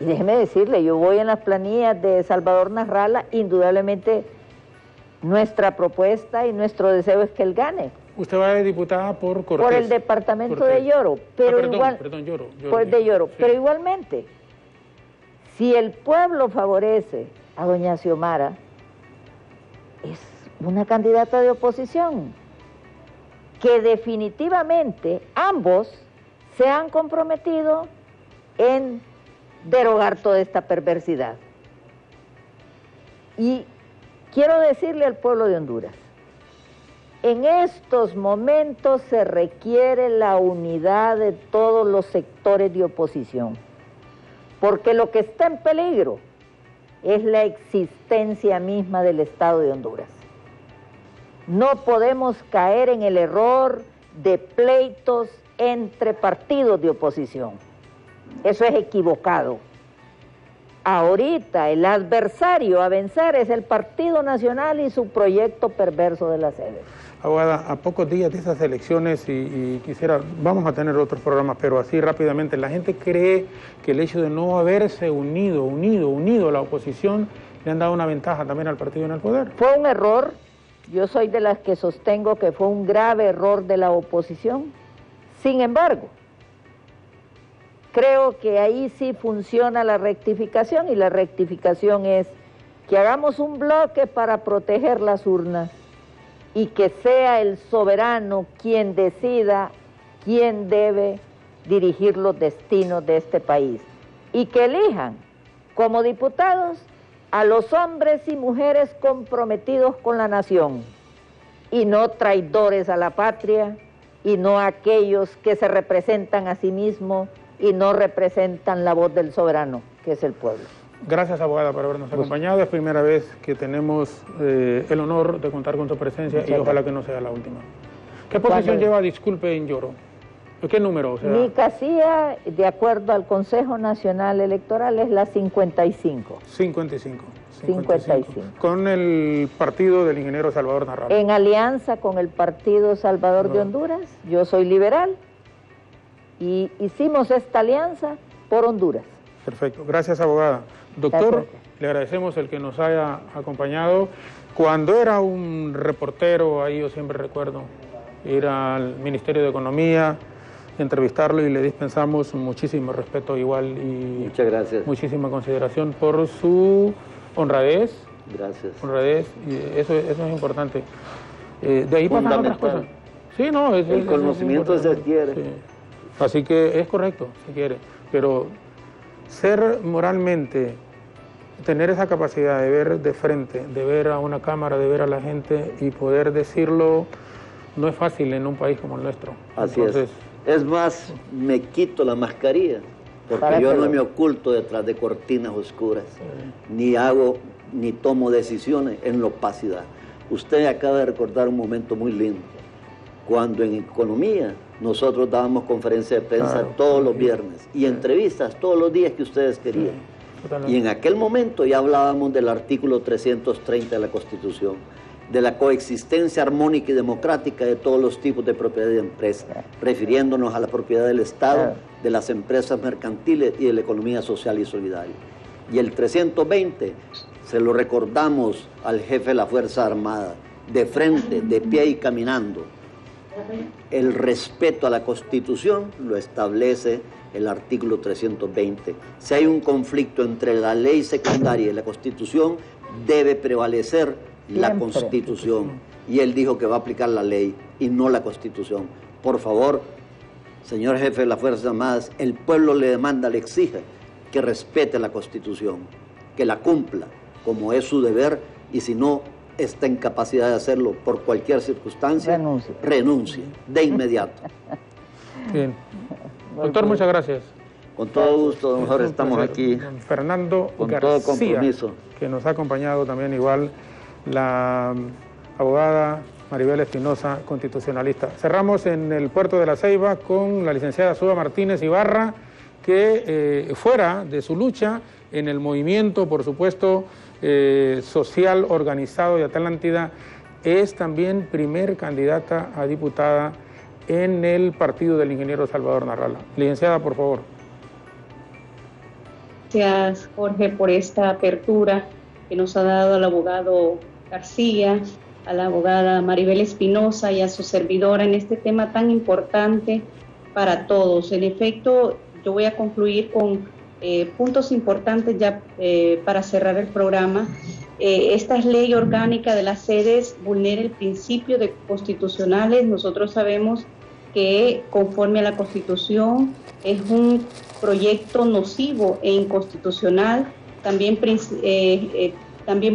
Y déjeme decirle, yo voy en las planillas de Salvador Narrala, indudablemente nuestra propuesta y nuestro deseo es que él gane. Usted va de diputada por Cortés. Por el departamento de Lloro, pero Lloro, sí. Pero igualmente, si el pueblo favorece a doña Xiomara, es una candidata de oposición, que definitivamente ambos se han comprometido en derogar toda esta perversidad. Y quiero decirle al pueblo de Honduras, en estos momentos se requiere la unidad de todos los sectores de oposición, porque lo que está en peligro es la existencia misma del Estado de Honduras. No podemos caer en el error de pleitos entre partidos de oposición. Eso es equivocado. Ahorita el adversario a vencer es el Partido Nacional y su proyecto perverso de la sede. Abogada, a pocos días de esas elecciones y quisiera, vamos a tener otros programas, pero así rápidamente, la gente cree que el hecho de no haberse unido a la oposición le han dado una ventaja también al partido en el poder. Fue un error, yo soy de las que sostengo que fue un grave error de la oposición. Sin embargo, creo que ahí sí funciona la rectificación, y la rectificación es que hagamos un bloque para proteger las urnas y que sea el soberano quien decida quién debe dirigir los destinos de este país, y que elijan como diputados a los hombres y mujeres comprometidos con la nación y no traidores a la patria, y no aquellos que se representan a sí mismos y no representan la voz del soberano, que es el pueblo. Gracias, abogada, por habernos acompañado. Es primera vez que tenemos el honor de contar con tu presencia y ojalá que no sea la última. ¿Qué posición lleva, disculpe, en Lloro? ¿Qué número? O sea, mi casilla, de acuerdo al Consejo Nacional Electoral, es la 55. 55. 55. Con el partido del ingeniero Salvador Narrala. En alianza con el Partido Salvador de Honduras. Yo soy liberal y hicimos esta alianza por Honduras. Perfecto. Gracias, abogada. Doctor, gracias. Le agradecemos el que nos haya acompañado. Cuando era un reportero, ahí yo siempre recuerdo, ir al Ministerio de Economía, entrevistarlo, y le dispensamos muchísimo respeto igual y muchas gracias. Muchísima consideración por su honradez. Gracias. Honradez, y eso es importante. De ahí pasan otras cosas. Sí, no, el conocimiento se adquiere. Sí. Así que es correcto, si quiere, pero ser moralmente, tener esa capacidad de ver de frente, de ver a una cámara, de ver a la gente y poder decirlo, no es fácil en un país como el nuestro. Así es. Es más, me quito la mascarilla, porque yo no me oculto detrás de cortinas oscuras, ni tomo decisiones en la opacidad. Usted acaba de recordar un momento muy lindo, cuando en economía nosotros dábamos conferencias de prensa todos los viernes y entrevistas todos los días que ustedes querían. Y en aquel momento ya hablábamos del artículo 330 de la Constitución, de la coexistencia armónica y democrática de todos los tipos de propiedad de empresa, refiriéndonos a la propiedad del Estado, de las empresas mercantiles y de la economía social y solidaria. Y el 320 se lo recordamos al jefe de la Fuerza Armada, de frente, de pie y caminando. El respeto a la Constitución lo establece el artículo 320. Si hay un conflicto entre la ley secundaria y la Constitución, debe prevalecer la Constitución. Y él dijo que va a aplicar la ley y no la Constitución. Por favor, señor jefe de las Fuerzas Armadas, el pueblo le demanda, le exige que respete la Constitución, que la cumpla como es su deber, y si no está en capacidad de hacerlo por cualquier circunstancia, renuncie de inmediato. Bien. Doctor, muchas gracias. Con todo gusto, don Jorge, estamos aquí. Don Fernando con García, todo compromiso, que nos ha acompañado también igual la abogada Maribel Espinosa, constitucionalista. Cerramos en el puerto de La Ceiba con la licenciada Suba Martínez Ibarra, que fuera de su lucha en el movimiento, por supuesto, social organizado de Atlántida, es también primer candidata a diputada en el partido del ingeniero Salvador Narrala. Licenciada, por favor. Gracias, Jorge, por esta apertura que nos ha dado el abogado García, a la abogada Maribel Espinosa y a su servidora en este tema tan importante para todos. En efecto, yo voy a concluir con puntos importantes ya para cerrar el programa. Esta ley orgánica de las sedes vulnera el principio de constitucionales. Nosotros sabemos que conforme a la Constitución es un proyecto nocivo e inconstitucional. También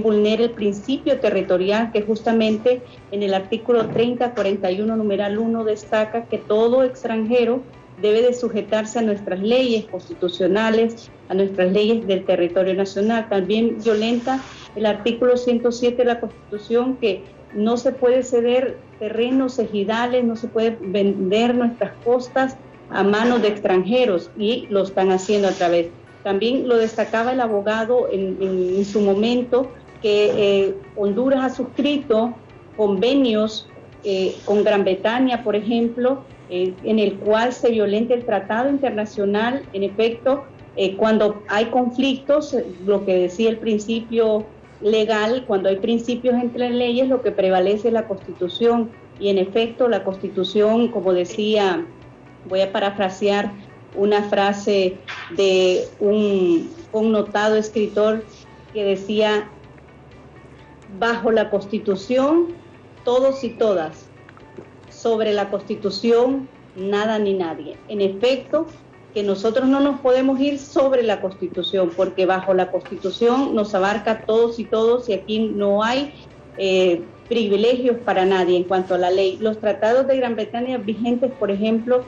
vulnera el principio territorial, que justamente en el artículo 3041 numeral 1 destaca que todo extranjero debe de sujetarse a nuestras leyes constitucionales, a nuestras leyes del territorio nacional. También violenta el artículo 107 de la Constitución, que no se puede ceder terrenos ejidales, no se puede vender nuestras costas a manos de extranjeros, y lo están haciendo a través. También lo destacaba el abogado en su momento, que Honduras ha suscrito convenios con Gran Bretaña, por ejemplo, en el cual se violenta el tratado internacional. En efecto, cuando hay conflictos, lo que decía el principio legal, cuando hay principios entre leyes, lo que prevalece es la Constitución. Y en efecto, la Constitución, como decía, voy a parafrasear una frase de un connotado escritor que decía: bajo la Constitución, todos y todas; sobre la Constitución, nada ni nadie. En efecto, que nosotros no nos podemos ir sobre la Constitución, porque bajo la Constitución nos abarca todos y todos, y aquí no hay privilegios para nadie en cuanto a la ley. Los tratados de Gran Bretaña vigentes, por ejemplo,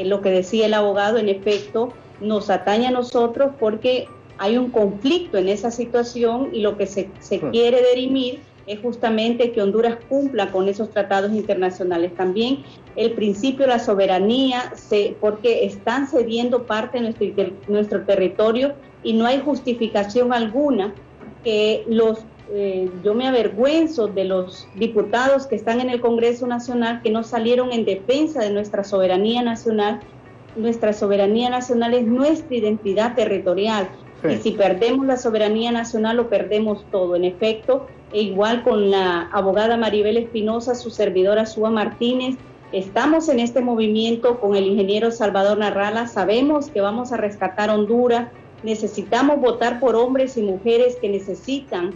lo que decía el abogado, en efecto, nos atañe a nosotros porque hay un conflicto en esa situación, y lo que se quiere dirimir es justamente que Honduras cumpla con esos tratados internacionales. También el principio de la soberanía, porque están cediendo parte de nuestro territorio, y no hay justificación alguna que yo me avergüenzo de los diputados que están en el Congreso Nacional, que no salieron en defensa de nuestra soberanía nacional. Nuestra soberanía nacional es nuestra identidad territorial. Sí. Y si perdemos la soberanía nacional, lo perdemos todo. En efecto, igual con la abogada Maribel Espinosa, su servidora Suba Martínez, Estamos en este movimiento con el ingeniero Salvador Narrala, sabemos que vamos a rescatar Honduras, necesitamos votar por hombres y mujeres que necesitan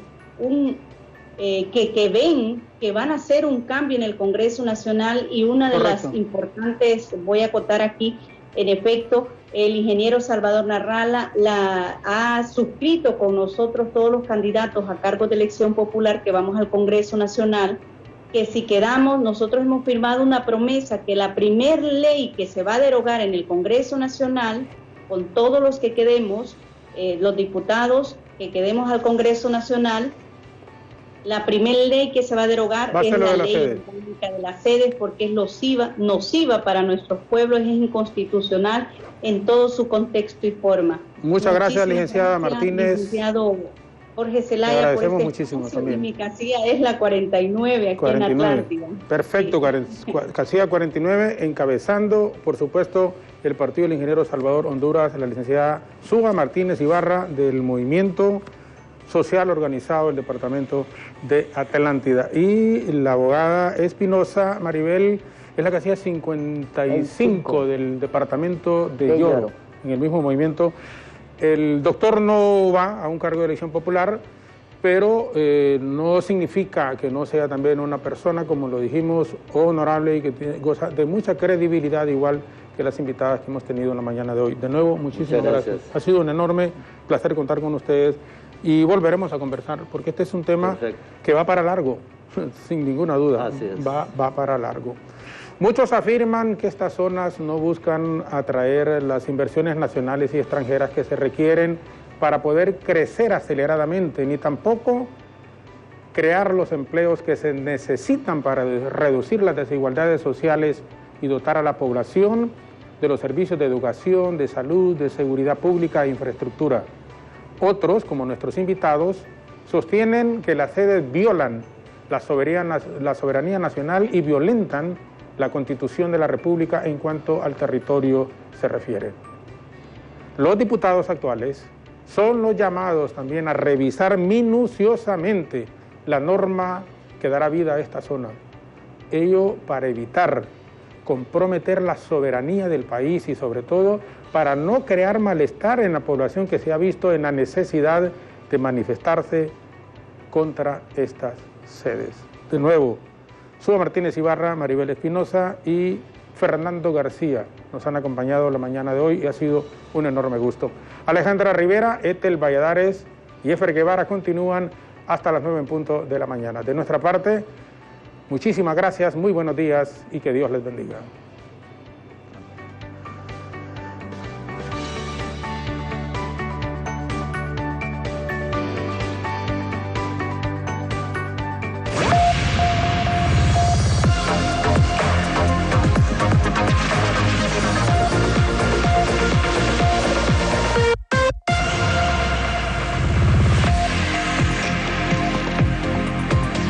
que ven que van a hacer un cambio en el Congreso Nacional, y una de las importantes, voy a acotar aquí, en efecto, el ingeniero Salvador Narrala ha suscrito con nosotros todos los candidatos a cargo de elección popular que vamos al Congreso Nacional, que si quedamos, nosotros hemos firmado una promesa que la primer ley que se va a derogar en el Congreso Nacional, con todos los que quedemos, los diputados que quedemos al Congreso Nacional, la primera ley que se va a derogar es la ley orgánica de las sedes, porque es nociva para nuestros pueblos, es inconstitucional en todo su contexto y forma. Muchas gracias, licenciada Martínez. Licenciado Jorge Zelaya, por este muchísimo también. Mi casilla es la 49 aquí 49. En Atlántida. Perfecto, sí. Casilla 49, encabezando, por supuesto, el partido del ingeniero Salvador Honduras, la licenciada Suga Martínez Ibarra, del movimiento social organizado del departamento de Atlántida. Y la abogada Espinosa Maribel es la casilla 55 del departamento de Lloro, en el mismo movimiento. El doctor no va a un cargo de elección popular, pero no significa que no sea también una persona, como lo dijimos, honorable y que goza de mucha credibilidad, igual que las invitadas que hemos tenido en la mañana de hoy. De nuevo, muchísimas gracias. Ha sido un enorme placer contar con ustedes y volveremos a conversar, porque este es un tema que va para largo, sin ninguna duda, va para largo. Muchos afirman que estas zonas no buscan atraer las inversiones nacionales y extranjeras que se requieren para poder crecer aceleradamente, ni tampoco crear los empleos que se necesitan para reducir las desigualdades sociales y dotar a la población de los servicios de educación, de salud, de seguridad pública e infraestructura. Otros, como nuestros invitados, sostienen que las sedes violan la soberanía nacional y violentan la Constitución de la República en cuanto al territorio se refiere. Los diputados actuales son los llamados también a revisar minuciosamente la norma que dará vida a esta zona. Ello para evitar comprometer la soberanía del país y sobre todo para no crear malestar en la población que se ha visto en la necesidad de manifestarse contra estas sedes. De nuevo, Suga Martínez Ibarra, Maribel Espinosa y Fernando García nos han acompañado la mañana de hoy y ha sido un enorme gusto. Alejandra Rivera, Ethel Valladares y Efer Guevara continúan hasta las 9 en punto de la mañana. De nuestra parte, muchísimas gracias, muy buenos días y que Dios les bendiga.